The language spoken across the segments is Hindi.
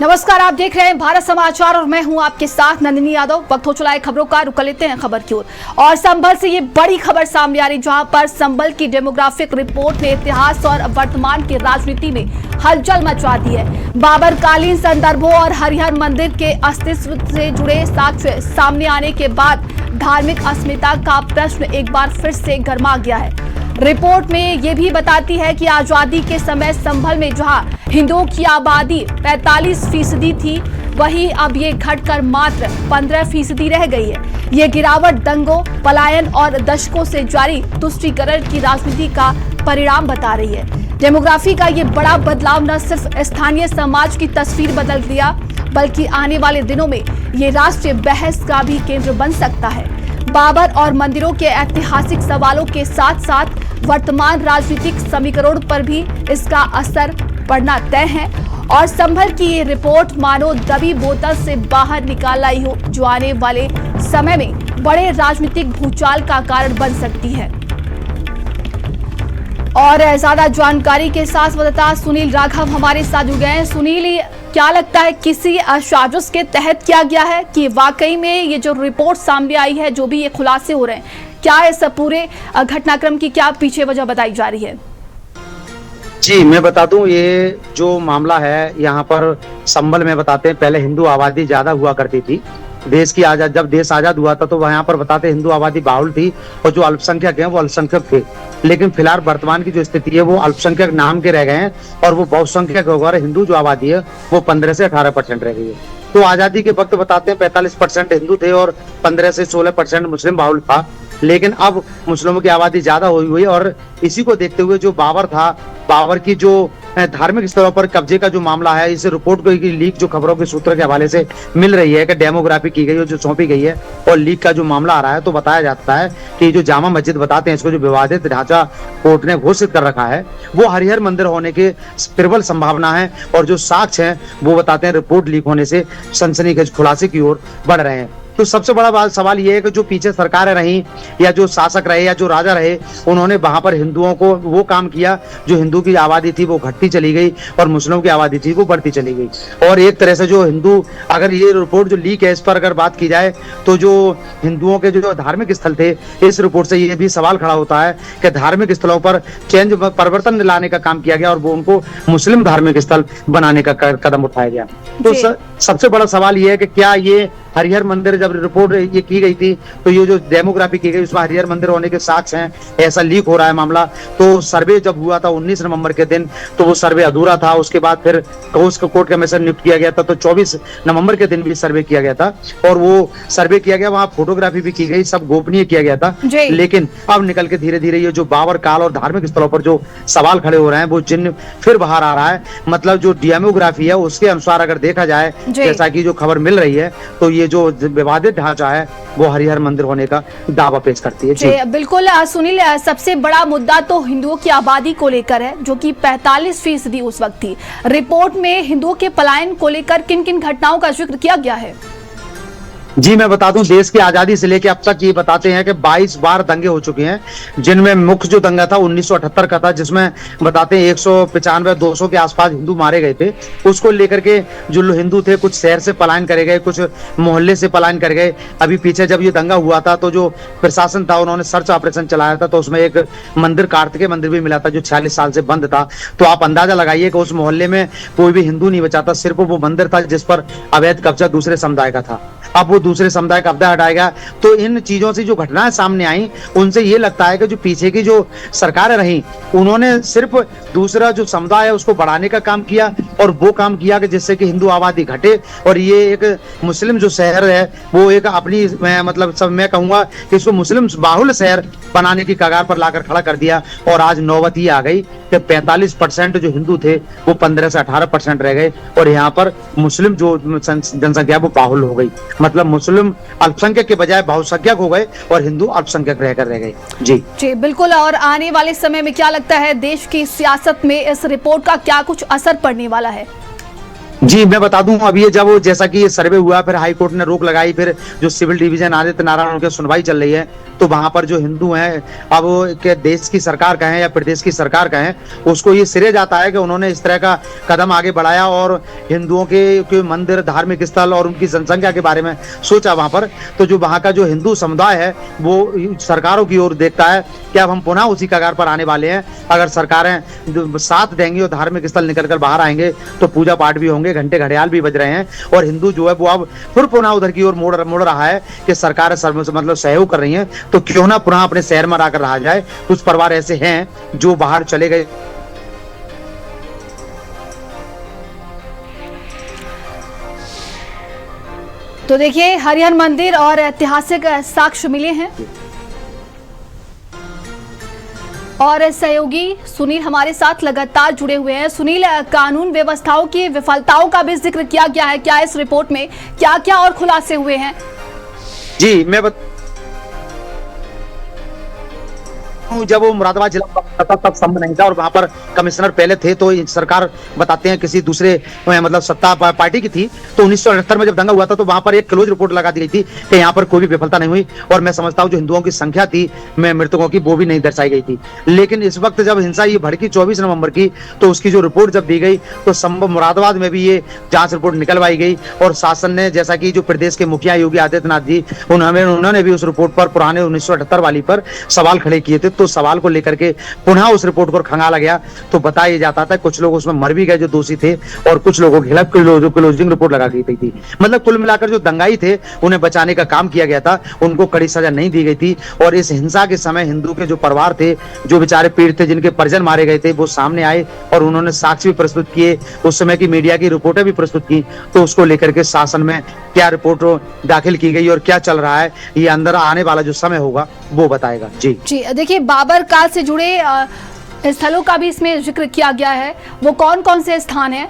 नमस्कार, आप देख रहे हैं भारत समाचार और मैं हूं आपके साथ नंदिनी यादव। वक्त हो चला है खबरों का, रुक लेते हैं खबर की ओर। और संभल से ये बड़ी खबर सामने आ रही, जहां पर संभल की डेमोग्राफिक रिपोर्ट ने इतिहास और वर्तमान की राजनीति में हलचल मचा दी है। बाबर कालीन संदर्भों और हरिहर मंदिर के अस्तित्व से जुड़े साक्ष्य सामने आने के बाद धार्मिक अस्मिता का प्रश्न एक बार फिर से गर्मा गया है। रिपोर्ट में ये भी बताती है कि आजादी के समय संभल में जहां हिंदुओं की आबादी 45% थी, वहीं अब ये घटकर मात्र 15% रह गई है। ये गिरावट दंगों, पलायन और दशकों से जारी तुष्टीकरण की राजनीति का परिणाम बता रही है। डेमोग्राफी का ये बड़ा बदलाव न सिर्फ स्थानीय समाज की तस्वीर बदल दिया, बल्कि आने वाले दिनों में ये राष्ट्रीय बहस का भी केंद्र बन सकता है। बाबर और मंदिरों के ऐतिहासिक सवालों के साथ साथ वर्तमान राजनीतिक समीकरण पर भी इसका असर पड़ना तय है। और संभल की ये रिपोर्ट मानो दबी बोतल से बाहर निकाल आई हो, जो आने वाले समय में बड़े राजनीतिक भूचाल का कारण बन सकती है। और ज्यादा जानकारी के साथ संवाददाता सुनील राघव हमारे साथ जुड़ गए हैं। सुनील, क्या लगता है किसी साजिश के तहत किया गया है कि वाकई में ये जो रिपोर्ट सामने आई है, जो भी ये खुलासे हो रहे हैं, क्या इस पूरे घटनाक्रम की क्या पीछे वजह बताई जा रही है? जी, मैं बता दूं, ये जो मामला है यहाँ पर संभल में बताते हैं, पहले हिंदू आबादी ज्यादा हुआ करती थी। जब देश आजाद हुआ था तो वहां पर बताते हिंदू आबादी बाहुल थी और जो अल्पसंख्यक हैं वो अल्पसंख्यक थे। लेकिन फिलहाल वर्तमान की जो स्थिति है वो अल्पसंख्यक नाम के रह गए हैं और वो बहुसंख्यक होकर हिंदू जो आबादी है वो 15 से 18% रह गई है। तो आजादी के वक्त बताते हैं 45% हिंदू थे और 15 से 16% मुस्लिम बाहुल था। लेकिन अब मुस्लिमों की आबादी ज्यादा हुई और इसी को देखते हुए जो बाबर की जो धार्मिक स्थलों पर कब्जे का जो मामला है, इस रिपोर्ट को लीक जो खबरों के सूत्र के हवाले से मिल रही है कि डेमोग्राफी की गई है जो सौंपी गई है और लीक का जो मामला आ रहा है, तो बताया जाता है कि जो जामा मस्जिद बताते हैं इसको जो विवादित ढांचा कोर्ट ने घोषित कर रखा है वो हरिहर मंदिर होने के प्रबल संभावना है। और जो साक्ष्य हैं वो बताते हैं रिपोर्ट लीक होने से सनसनीखेज खुलासे की ओर बढ़ रहे हैं। तो सबसे बड़ा सवाल ये है कि जो पीछे सरकारें रही या जो शासक रहे या जो राजा रहे, उन्होंने वहां पर हिंदुओं को वो काम किया, जो हिंदू की आबादी थी वो घटती चली गई और मुस्लिमों की आबादी थी वो बढ़ती चली गई। और एक तरह से जो हिंदू, अगर ये रिपोर्ट जो लीक है इस पर अगर बात की जाए तो जो हिंदुओं के जो धार्मिक स्थल थे, इस रिपोर्ट से ये भी सवाल खड़ा होता है कि धार्मिक स्थलों पर परिवर्तन लाने का काम किया गया और वो उनको मुस्लिम धार्मिक स्थल बनाने का कदम उठाया गया। तो सबसे बड़ा सवाल ये है कि क्या ये हरिहर मंदिर, जब रिपोर्ट ये की गई थी तो ये जो डेमोग्राफी की गई उसमें हरिहर मंदिर होने के साक्ष्य हैं, ऐसा लीक हो रहा है मामला। तो सर्वे जब हुआ था 19 नवंबर के दिन, तो वो सर्वे अधूरा था। उसके बाद फिर कोर्ट कमीशन नियुक्त किया गया था, तो 24 नवंबर के दिन भी सर्वे किया गया था और वो सर्वे किया गया, वहां फोटोग्राफी भी की गई, सब गोपनीय किया गया था। लेकिन अब निकल के धीरे धीरे ये जो बाबर काल और धार्मिक स्थलों पर जो सवाल खड़े हो रहे हैं वो जिन फिर बाहर आ रहा है। मतलब जो डेमोग्राफी है उसके अनुसार अगर देखा जाए, जैसा की जो खबर मिल रही है, तो ये जो विवादित ढांचा है वो हरिहर मंदिर होने का दावा पेश करती है। जी बिल्कुल सुनील, सबसे बड़ा मुद्दा तो हिंदुओं की आबादी को लेकर है, जो कि 45% उस वक्त थी। रिपोर्ट में हिंदुओं के पलायन को लेकर किन किन घटनाओं का जिक्र किया गया है? जी, मैं बता दूं, देश की आजादी से लेकर अब तक ये बताते हैं कि 22 बार दंगे हो चुके हैं, जिनमें मुख्य जो दंगा था 1978 का था, जिसमें बताते हैं 195-200 के आसपास हिंदू मारे गए थे। उसको लेकर के जो हिंदू थे कुछ शहर से पलायन करे गए, कुछ मोहल्ले से पलायन कर गए। अभी पीछे जब ये दंगा हुआ था तो जो प्रशासन था उन्होंने सर्च ऑपरेशन चलाया था, तो उसमें एक मंदिर, कार्तिकेय मंदिर भी मिला था जो 46 साल से बंद था। तो आप अंदाजा लगाइए कि उस मोहल्ले में कोई भी हिंदू नहीं बचा था, सिर्फ वो मंदिर था जिस पर अवैध कब्जा दूसरे समुदाय का था। अब वो दूसरे समुदाय का कब्जा हटाएगा। तो इन चीजों से जो घटनाएं सामने आई, उनसे ये लगता है कि जो पीछे की जो सरकारें रही, उन्होंने सिर्फ दूसरा जो समुदाय है उसको बढ़ाने का काम किया और वो काम किया कि जिससे कि हिंदू आबादी घटे और ये एक मुस्लिम जो शहर है वो एक अपनी मैं कहूंगा कि इसको मुस्लिम बाहुल शहर बनाने की कगार पर लाकर खड़ा कर दिया। और आज नौबत ये आ गई कि 45% जो हिंदू थे वो 15 से 18% रह गए और यहाँ पर मुस्लिम जो जनसंख्या वो बाहुल हो गई। मतलब मुस्लिम अल्पसंख्यक के बजाय बहुसंख्यक हो गए और हिंदू अल्पसंख्यक रहकर रह गए। जी बिल्कुल। और आने वाले समय में क्या लगता है देश की सियासत में इस रिपोर्ट का क्या कुछ असर पड़ने वाला है? जी, मैं बता दूं, अब ये जब जैसा कि ये सर्वे हुआ, फिर हाई कोर्ट ने रोक लगाई, फिर जो सिविल डिवीजन आदित्य नारायण उनकी सुनवाई चल रही है, तो वहां पर जो हिंदू हैं, अब के देश की सरकार कहें या प्रदेश की सरकार कहें, उसको ये सिरे जाता है कि उन्होंने इस तरह का कदम आगे बढ़ाया और हिंदुओं के मंदिर, धार्मिक स्थल और उनकी जनसंख्या के बारे में सोचा वहां पर, तो जो वहां का जो हिंदू समुदाय है वो सरकारों की ओर देखता है कि अब हम पुनः उसी कगार पर आने वाले हैं। अगर सरकारें साथ देंगी और धार्मिक स्थल निकलकर बाहर आएंगे तो पूजा पाठ भी होंगे, घंटे घड़ियाल भी बज रहे हैं, और हिंदू जो है वो अब फिर पुनः उधर की ओर मुड़ रहा है कि सरकार मतलब सहयोग कर रही है, तो क्यों ना पुनः अपने शहर में आकर रहा जाए। कुछ परिवार ऐसे हैं जो बाहर चले गए। तो देखिए, हरिहर मंदिर और ऐतिहासिक साक्ष्य मिले हैं, और सहयोगी सुनील हमारे साथ लगातार जुड़े हुए हैं। सुनील, कानून व्यवस्थाओं की विफलताओं का भी जिक्र किया गया है, क्या इस रिपोर्ट में क्या क्या और खुलासे हुए हैं? जी, मैं जब वो मुरादाबाद जिला था तब संभव नहीं था, और वहां पर कमिश्नर पहले थे, तो सरकार बताते हैं किसी दूसरे मतलब सत्ता पार्टी की थी। तो 1978 में जब दंगा हुआ था तो वहां पर एक क्लोज रिपोर्ट लगा दी गई थी कि यहाँ पर कोई भी विफलता नहीं हुई, और मैं समझता हूँ जो हिंदुओं की संख्या थी में मृतकों की वो भी नहीं दर्शाई गई थी। लेकिन इस वक्त जब हिंसा ये भड़की 24 नवंबर की, तो उसकी जो रिपोर्ट जब दी गई तो संभव मुरादाबाद में भी ये जांच रिपोर्ट निकलवाई गई, और शासन ने, जैसा कि जो प्रदेश के मुखिया योगी आदित्यनाथ जी, उन्होंने भी उस रिपोर्ट पर, पुराने 1978 वाली पर सवाल खड़े किए थे। तो सवाल को लेकर के पुनः उस रिपोर्ट को खंगाला गया, तो बताया जाता था कुछ लोग उसमें मर भी गए जो दोषी थे, और कुछ लोगों के खिलाफ क्लोजिंग रिपोर्ट लगा दी गई थी। मतलब कुल मिलाकर जो दंगाई थे उन्हें बचाने का काम किया गया था, उनको कड़ी सजा नहीं दी गई थी। और इस हिंसा के समय हिंदू के जो परिवार थे, जो बेचारे पीड़ित थे, जिनके परिजन मारे गए थे, वो सामने आए और उन्होंने साक्ष्य भी प्रस्तुत किए, उस समय की मीडिया की रिपोर्टें भी प्रस्तुत की। तो उसको लेकर के शासन में क्या रिपोर्ट दाखिल की गई और क्या चल रहा है, ये अंदर आने वाला जो समय होगा वो बताएगा। जी देखिए, बाबर काल से जुड़े स्थलों का भी इसमें जिक्र किया गया है, वो कौन कौन से स्थान हैं?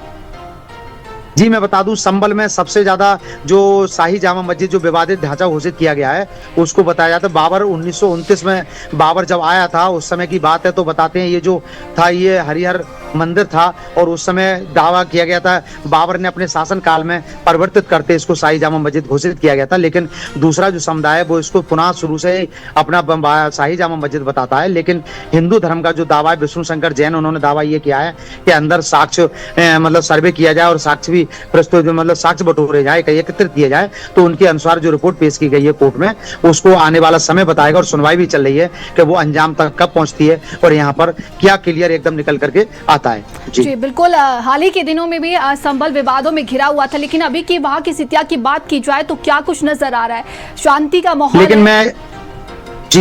जी, मैं बता दूं, संभल में सबसे ज्यादा जो शाही जामा मस्जिद जो विवादित ढांचा घोषित किया गया है उसको बताया जाता है। बाबर 1929 में बाबर जब आया था उस समय की बात है, तो बताते हैं ये जो था ये हरिहर मंदिर था, और उस समय दावा किया गया था बाबर ने अपने शासन काल में परिवर्तित करते इसको शाही जामा मस्जिद घोषित किया गया था। लेकिन दूसरा जो समुदाय है वो इसको पुनः शुरू से ही अपना शाही जामा मस्जिद बताता है। लेकिन हिंदू धर्म का जो दावा है, विष्णु शंकर जैन, उन्होंने दावा ये किया है कि अंदर साक्ष्य मतलब सर्वे किया जाए और साक्ष्य भी प्रस्तुत मतलब साक्ष्य बटोरे जाए, एकत्रित किए जाए। तो उनके अनुसार जो रिपोर्ट पेश की गई है कोर्ट में, उसको आने वाला समय बताएगा, और सुनवाई भी चल रही है कि वो अंजाम तक कब पहुंचती है और यहाँ पर क्या क्लियर एकदम निकल करके आता है। जी बिल्कुल, हाल ही के दिनों में भी संभल विवादों में घिरा हुआ था, लेकिन अभी की वहां की स्थिति की बात की जाए तो क्या कुछ नजर आ रहा है? शांति का माहौल? लेकिन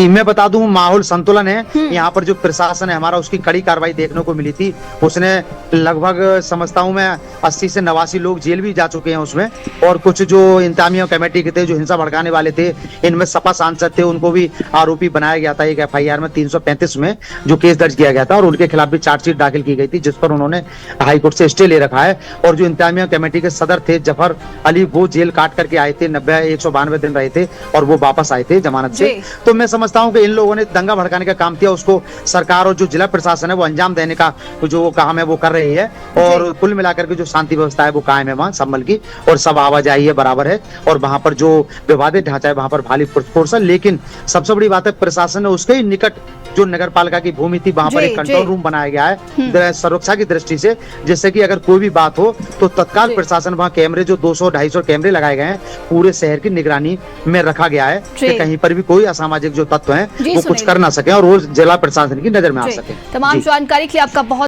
मैं बता दूं, माहौल संतुलन है। यहाँ पर जो प्रशासन है हमारा, उसकी कड़ी कार्रवाई देखने को मिली थी। उसने लगभग समझता हूं मैं 80 से 89 लोग जेल भी जा चुके हैं उसमें, और कुछ जो इंतजामिया कमेटी के थे, जो हिंसा भड़काने वाले थे, इनमें सपा सांसद थे, उनको भी आरोपी बनाया गया था। एक FIR में 335 में जो केस दर्ज किया गया था, और उनके खिलाफ भी चार्जशीट दाखिल की गई थी, जिस पर उन्होंने हाईकोर्ट से स्टे ले रखा है। और जो इंतजामिया कमेटी के सदर थे जफर अली, वो जेल काट करके आए थे, 192 दिन रहे थे और वो वापस आए थे जमानत से। तो मैं समझता हूं कि इन लोगों ने दंगा भड़काने का काम किया, उसको सरकार और जो जिला प्रशासन है वो अंजाम देने का जो काम है वो कर रही है। और कुल मिलाकर के जो शांति व्यवस्था है वो कायम है वहां संभल की, और सब आवाजाही है बराबर है, और वहां पर जो विवादित ढांचा है वहां पर भारी फोर्स है। लेकिन सबसे बड़ी बात है, प्रशासन ने उसके ही निकट जो नगर पालिका की भूमि थी वहां पर एक कंट्रोल रूम बनाया गया है सुरक्षा की दृष्टि से, जिससे कि अगर कोई भी बात हो तो तत्काल प्रशासन वहां कैमरे जो 200-250 कैमरे लगाए गए हैं पूरे शहर की निगरानी में रखा गया है कि कहीं पर भी कोई असामाजिक जो तत्व है वो कुछ कर ना सके और वो जिला प्रशासन की नजर में आ सके। तमाम जानकारी के लिए आपका बहुत